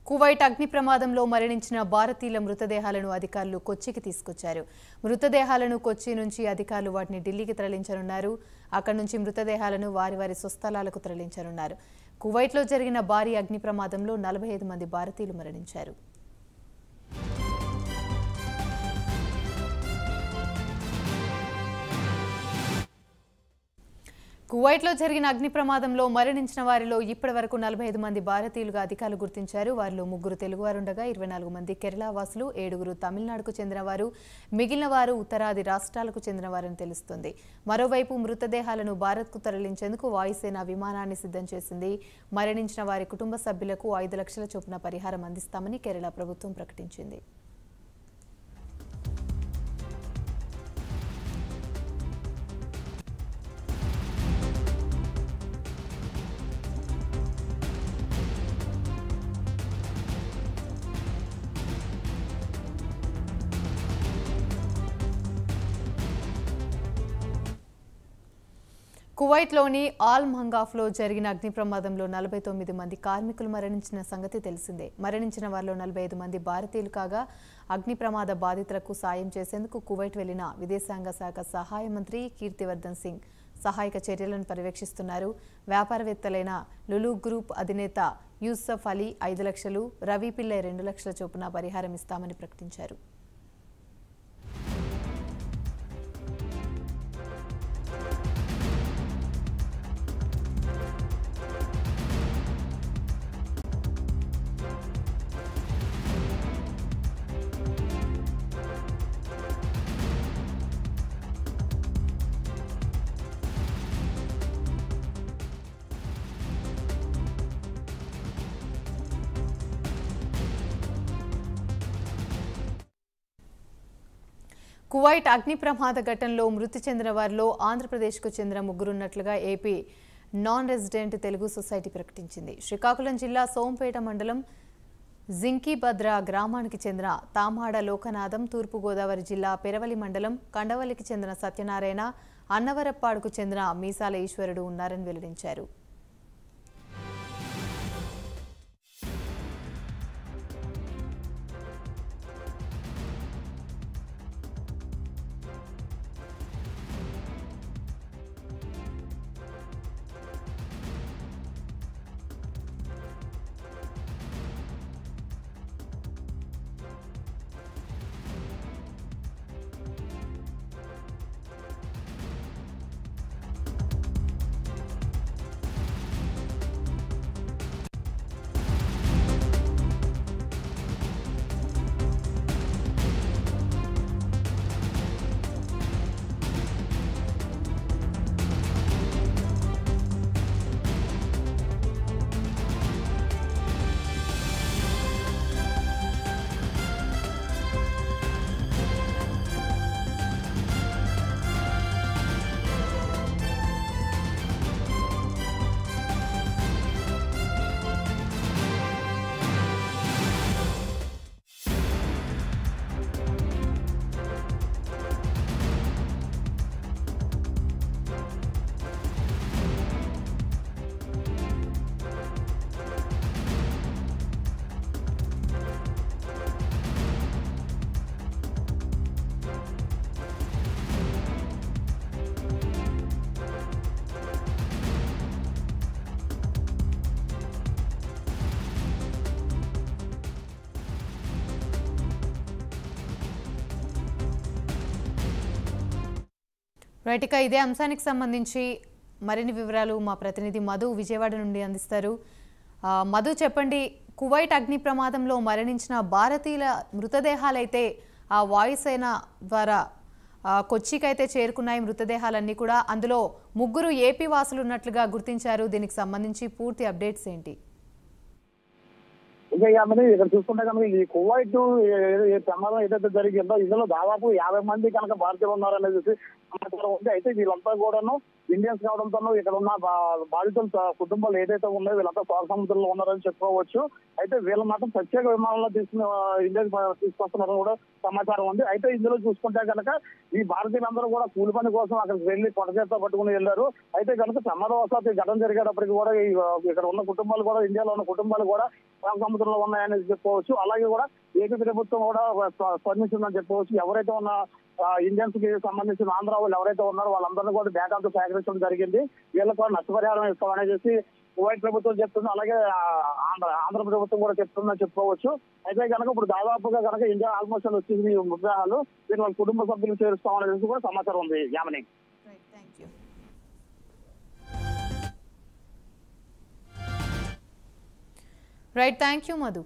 Kuwait అగ్ని ప్రమాదంలో మరణించిన భారతీయుల మృతదేహాలను అధికారులు కొచ్చికి తీసుకొచ్చారు. మృతదేహాలను కొచ్చి నుంచి అధికారులు వాటిని ఢిల్లీకి తరలించనున్నారు. అక్కడి నుంచి మృతదేహాలను వారి వారి స్వస్థలాలకు తరలించనున్నారు. కువైట్లో జరిగిన భారీ అగ్ని ప్రమాదంలో 45 మంది భారతీయులు మరణించారు. కువైట్లో జరిగిన అగ్ని ప్రమాదంలో మరణించిన వారిలో ఇప్పటివరకు 45 మంది భారతీయులుగా అధికారులు గుర్తించారు. వారిలో 3 తెలుగువారుండగా 24 మంది కేరళ వాసులు, 7 తమిళనాడుకు చెందినవారు, మిగిలిన వారు ఉత్తరాది రాష్ట్రాలకు చెందినవారని తెలుస్తోంది. మరోవైపు మృతదేహాలను భారత్కు తరలించేందుకు వాయుసేన విమానాన్ని సిద్ధం చేసింది. మరణించిన వారి కుటుంబ సభ్యులకు 5 లక్షల చొప్పున పరిహారం అందిస్తామని కేరళ ప్రభుత్వం ప్రకటించింది. కువైట్లోని ఆల్ మంగాఫ్లో జరిగిన అగ్ని ప్రమాదంలో 49 మంది కార్మికులు మరణించిన సంగతి తెలిసిందే. మరణించిన వారిలో 45 మంది భారతీయులు కాగా, అగ్ని ప్రమాద బాధితులకు సాయం చేసేందుకు కువైట్ వెళ్లిన విదేశాంగ శాఖ సహాయ మంత్రి కీర్తివర్ధన్ సింగ్ సహాయక చర్యలను పర్యవేక్షిస్తున్నారు. వ్యాపారవేత్తలైన లులు గ్రూప్ అధినేత యూసఫ్ అలీ 5 లక్షలు, రవి పిల్లై 2 లక్షల చొప్పున పరిహారం ఇస్తామని ప్రకటించారు. కువైట్ అగ్ని ప్రమాద ఘటనలో మృతి చెందిన వారిలో ఆంధ్రప్రదేశ్కు చెందిన 3 ఉన్నట్లుగా AP non resident Telugu society ప్రకటించింది. శ్రీకాకుళం జిల్లా సోంపేట మండలం జింకీభద్ర గ్రామానికి చెందిన తామాడ లోకనాథం, తూర్పుగోదావరి జిల్లా పెరవలి మండలం కండవల్లికి చెందిన సత్యనారాయణ, అన్నవరప్పాడుకు చెందిన మీసాల ఈశ్వరుడు ఉన్నారని వెల్లడించారు. రైట్, ఇక ఇదే అంశానికి సంబంధించి మరిన్ని వివరాలు మా ప్రతినిధి మధు విజయవాడ నుండి అందిస్తారు. మధు, చెప్పండి, కువైట్ అగ్ని ప్రమాదంలో మరణించిన భారతీయుల మృతదేహాలైతే ఆ వాయుసేన ద్వారా కొచ్చికైతే చేరుకున్నాయి. మృతదేహాలన్నీ కూడా, అందులో 3 ఏపీ వాసులు ఉన్నట్లుగా గుర్తించారు. దీనికి సంబంధించి పూర్తి అప్డేట్స్ ఏంటి? ఇంకా ఇక్కడ చూసుకుంటే కనుక ఈ కువైట్ ప్రమాదం ఏదైతే జరిగిందో ఇందులో దాదాపు 50 మంది కనుక భారతీయులు ఉన్నారనేది సమాచారం ఉంది. అయితే వీళ్ళంతా కూడాను ఇండియన్స్ కావడంతో ఇక్కడ ఉన్న బాధితుల కుటుంబాలు ఏదైతే ఉన్నాయో వీళ్ళంతా సౌర సముద్రంలో ఉన్నారని చెప్పుకోవచ్చు. అయితే వీళ్ళ మాత్రం ప్రత్యేక విమానంలో తీసుకుని ఇండియాకి తీసుకొస్తున్నారని కూడా సమాచారం ఉంది. అయితే ఇందులో చూసుకుంటే కనుక ఈ భారతీయులందరూ కూడా కూలి పని కోసం అక్కడికి వెళ్లి పొడచేత పట్టుకుని వెళ్ళారు. అయితే కనుక ప్రమాదవశాత్తు ఈ ఘటన జరిగేటప్పటికి కూడా ఇక్కడ ఉన్న కుటుంబాలు కూడా ఇండియాలో ఉన్న కుటుంబాలు కూడా సౌర సముద్రంలో ఉన్నాయని చెప్పుకోవచ్చు. అలాగే కూడా ఏపీ ప్రభుత్వం కూడా స్పందించిందని చెప్పవచ్చు. ఎవరైతే ఉన్న ఇండియన్స్ కి సంబంధించిన ఆంధ్ర వాళ్ళు ఎవరైతే ఉన్నారో వాళ్ళందరినీ కూడా డేటాతో సేకరించడం జరిగింది. వీళ్ళకి కూడా నష్టపరిహారం ఇస్తామనేసి కువైట్ ప్రభుత్వం చెప్తుంది. అలాగే ఆంధ్ర ప్రభుత్వం కూడా చెప్తుందని చెప్పుకోవచ్చు. అయితే కనుక ఇప్పుడు దాదాపుగా కనుక ఇండియా ఆల్మోస్ట్ వచ్చేసి ఈ మృతదేహాలు వీళ్ళ కుటుంబ సభ్యులు చేరుస్తామనేసి కూడా సమాచారం ఉంది. Yamini right, thank you Madhu.